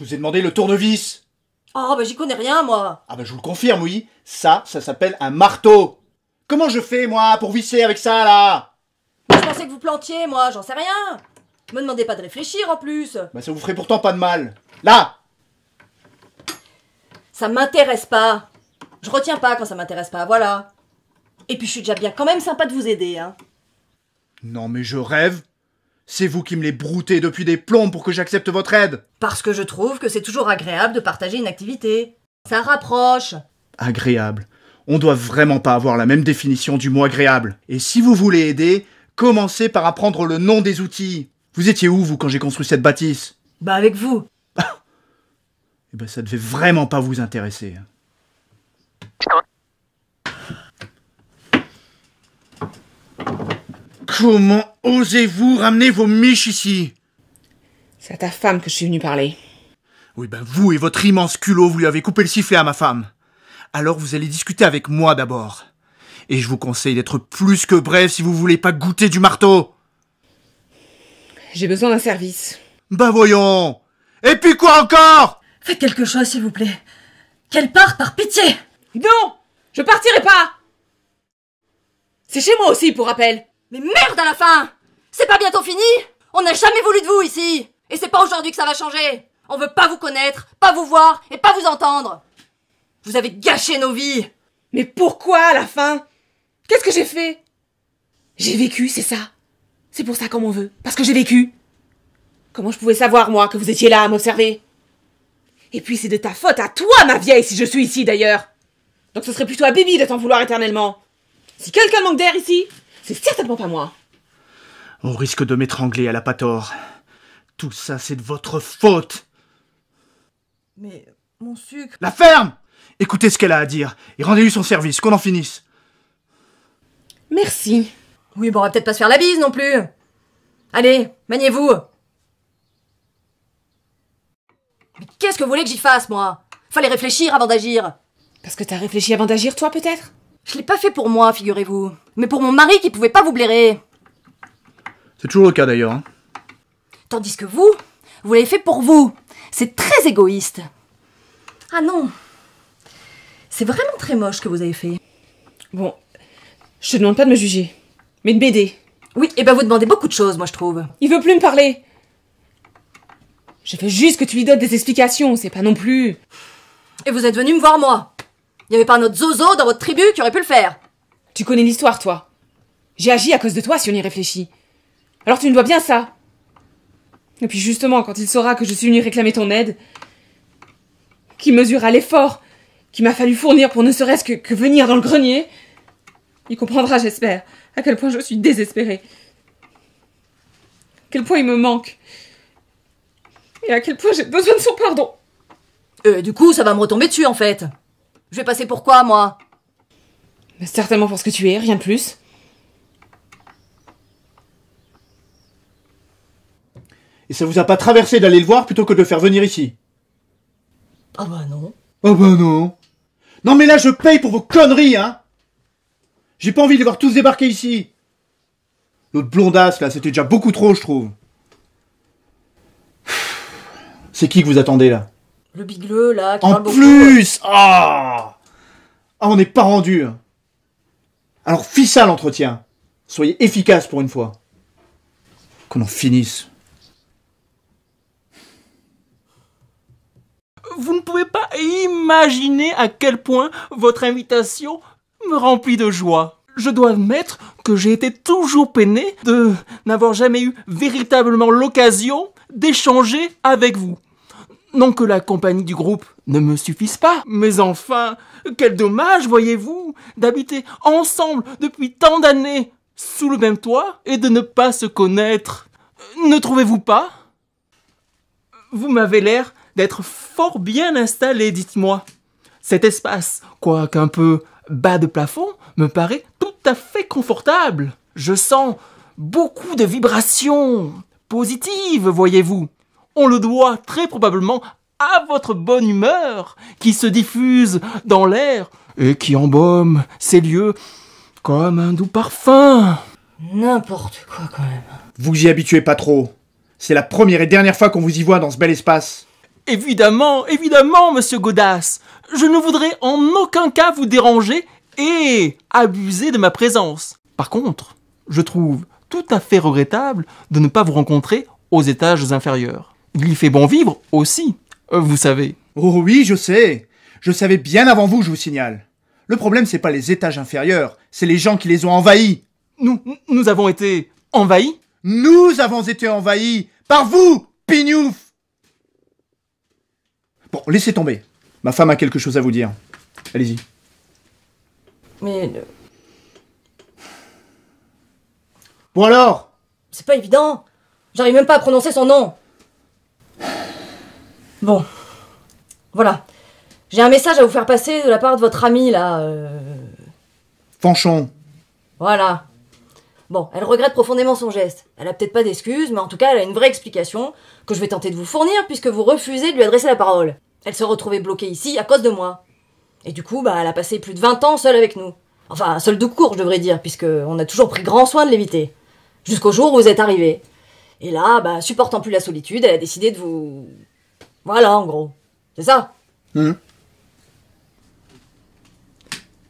Je vous ai demandé le tournevis. Oh, bah j'y connais rien, moi. Ah bah je vous le confirme, oui. Ça s'appelle un marteau. Comment je fais, moi, pour visser avec ça, là? Je pensais que vous plantiez, moi, j'en sais rien. Me demandez pas de réfléchir, en plus. Bah ça vous ferait pourtant pas de mal. Là! Ça m'intéresse pas. Je retiens pas quand ça m'intéresse pas, voilà. Et puis je suis déjà bien quand même sympa de vous aider, hein. Non mais je rêve. C'est vous qui me les broutez depuis des plombs pour que j'accepte votre aide. Parce que je trouve que c'est toujours agréable de partager une activité. Ça rapproche. Agréable. On doit vraiment pas avoir la même définition du mot agréable. Et si vous voulez aider, commencez par apprendre le nom des outils. Vous étiez où, vous, quand j'ai construit cette bâtisse? Bah avec vous. Eh ben ça devait vraiment pas vous intéresser. Comment osez-vous ramener vos miches ici? C'est à ta femme que je suis venue parler. Oui, ben vous et votre immense culot, vous lui avez coupé le sifflet à ma femme. Alors vous allez discuter avec moi d'abord. Et je vous conseille d'être plus que bref si vous voulez pas goûter du marteau. J'ai besoin d'un service. Bah voyons. Et puis quoi encore? Faites quelque chose, s'il vous plaît. Qu'elle parte, par pitié. Non! Je partirai pas! C'est chez moi aussi, pour rappel. Mais merde à la fin! C'est pas bientôt fini? On n'a jamais voulu de vous ici! Et c'est pas aujourd'hui que ça va changer! On veut pas vous connaître, pas vous voir et pas vous entendre! Vous avez gâché nos vies! Mais pourquoi, à la fin? Qu'est-ce que j'ai fait? J'ai vécu, c'est ça. C'est pour ça qu'on m'en veut. Parce que j'ai vécu. Comment je pouvais savoir, moi, que vous étiez là à m'observer? Et puis c'est de ta faute à toi, ma vieille, si je suis ici, d'ailleurs. Donc ce serait plutôt à Bibi de t'en vouloir éternellement. Si quelqu'un manque d'air ici, c'est certainement pas moi. On risque de m'étrangler à la Pator. Tout ça, c'est de votre faute. Mais, mon sucre... La ferme! Écoutez ce qu'elle a à dire, et rendez-lui son service, qu'on en finisse. Merci. Oui, bon, on va peut-être pas se faire la bise non plus. Allez, maniez-vous. Mais qu'est-ce que vous voulez que j'y fasse, moi? Fallait réfléchir avant d'agir. Parce que t'as réfléchi avant d'agir, toi, peut-être? Je l'ai pas fait pour moi, figurez-vous. Mais pour mon mari qui pouvait pas vous blairer. C'est toujours le cas d'ailleurs. Hein. Tandis que vous l'avez fait pour vous. C'est très égoïste. Ah non. C'est vraiment très moche ce que vous avez fait. Bon, je te demande pas de me juger, mais de m'aider. Oui, et ben vous demandez beaucoup de choses, moi je trouve. Il veut plus me parler. Je veux juste que tu lui donnes des explications, c'est pas non plus... Et vous êtes venu me voir moi. Il y avait pas un autre zozo dans votre tribu qui aurait pu le faire. Tu connais l'histoire, toi. J'ai agi à cause de toi, si on y réfléchit. Alors tu me dois bien ça. Et puis justement, quand il saura que je suis venue réclamer ton aide, qu'il mesurera l'effort qu'il m'a fallu fournir pour ne serait-ce que venir dans le grenier, il comprendra, j'espère, à quel point je suis désespérée. À quel point il me manque. Et à quel point j'ai besoin de son pardon. Du coup, ça va me retomber dessus, en fait. Je vais passer pour quoi, moi? Mais certainement pour ce que tu es, rien de plus. Et ça vous a pas traversé d'aller le voir plutôt que de le faire venir ici? Ah bah non. Ah bah non. Non mais là je paye pour vos conneries, hein. J'ai pas envie de les voir tous débarquer ici. L'autre blondasse là, c'était déjà beaucoup trop, je trouve. C'est qui que vous attendez là? Le bigleux, là, qui En parle beaucoup. plus! Ah, on n'est pas rendu. Alors fice ça l'entretien. Soyez efficace pour une fois. Qu'on en finisse. Vous ne pouvez pas imaginer à quel point votre invitation me remplit de joie. Je dois admettre que j'ai été toujours peiné de n'avoir jamais eu véritablement l'occasion d'échanger avec vous. Non que la compagnie du groupe ne me suffise pas, mais enfin, quel dommage, voyez-vous, d'habiter ensemble depuis tant d'années sous le même toit et de ne pas se connaître. Ne trouvez-vous pas? Vous m'avez l'air d'être fort bien installé, dites-moi. Cet espace, quoiqu'un peu bas de plafond, me paraît tout à fait confortable. Je sens beaucoup de vibrations positives, voyez-vous. On le doit très probablement à votre bonne humeur qui se diffuse dans l'air et qui embaume ces lieux comme un doux parfum. N'importe quoi, quand même. Vous y habituez pas trop. C'est la première et dernière fois qu'on vous y voit dans ce bel espace. Évidemment, évidemment, monsieur Godas. Je ne voudrais en aucun cas vous déranger et abuser de ma présence. Par contre, je trouve tout à fait regrettable de ne pas vous rencontrer aux étages inférieurs. Il y fait bon vivre aussi, vous savez. Oh oui, je sais. Je savais bien avant vous, je vous signale. Le problème, c'est pas les étages inférieurs, c'est les gens qui les ont envahis. Nous avons été envahis. Nous avons été envahis par vous, pignouf. Bon, laissez tomber. Ma femme a quelque chose à vous dire. Allez-y. Mais... Bon alors? c'est pas évident. J'arrive même pas à prononcer son nom. Bon. Voilà. J'ai un message à vous faire passer de la part de votre amie, là. Fanchon. Voilà. Bon, elle regrette profondément son geste. Elle a peut-être pas d'excuses, mais en tout cas, elle a une vraie explication que je vais tenter de vous fournir puisque vous refusez de lui adresser la parole. Elle se retrouvait bloquée ici à cause de moi. Et du coup, elle a passé plus de 20 ans seule avec nous. Enfin, seule de court, je devrais dire, puisque on a toujours pris grand soin de l'éviter. Jusqu'au jour où vous êtes arrivés. Et là, supportant plus la solitude, elle a décidé de vous... Voilà, en gros. C'est ça.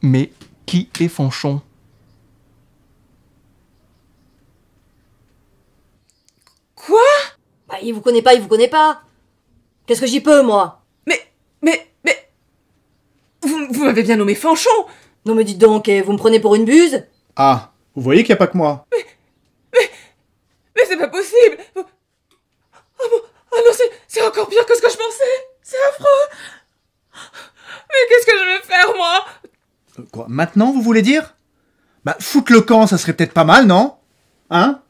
Mais qui est Fanchon? Quoi? Il vous connaît pas. Qu'est-ce que j'y peux, moi? Mais... Vous m'avez bien nommé Fanchon. Non mais dites donc, vous me prenez pour une buse? Ah, vous voyez qu'il n'y a pas que moi. Mais c'est pas possible. Ah bon, ah non, c'est encore pire que ce que je pensais. C'est affreux. Mais qu'est-ce que je vais faire, moi? Quoi, maintenant, vous voulez dire? Foutre le camp, ça serait peut-être pas mal, non? Hein?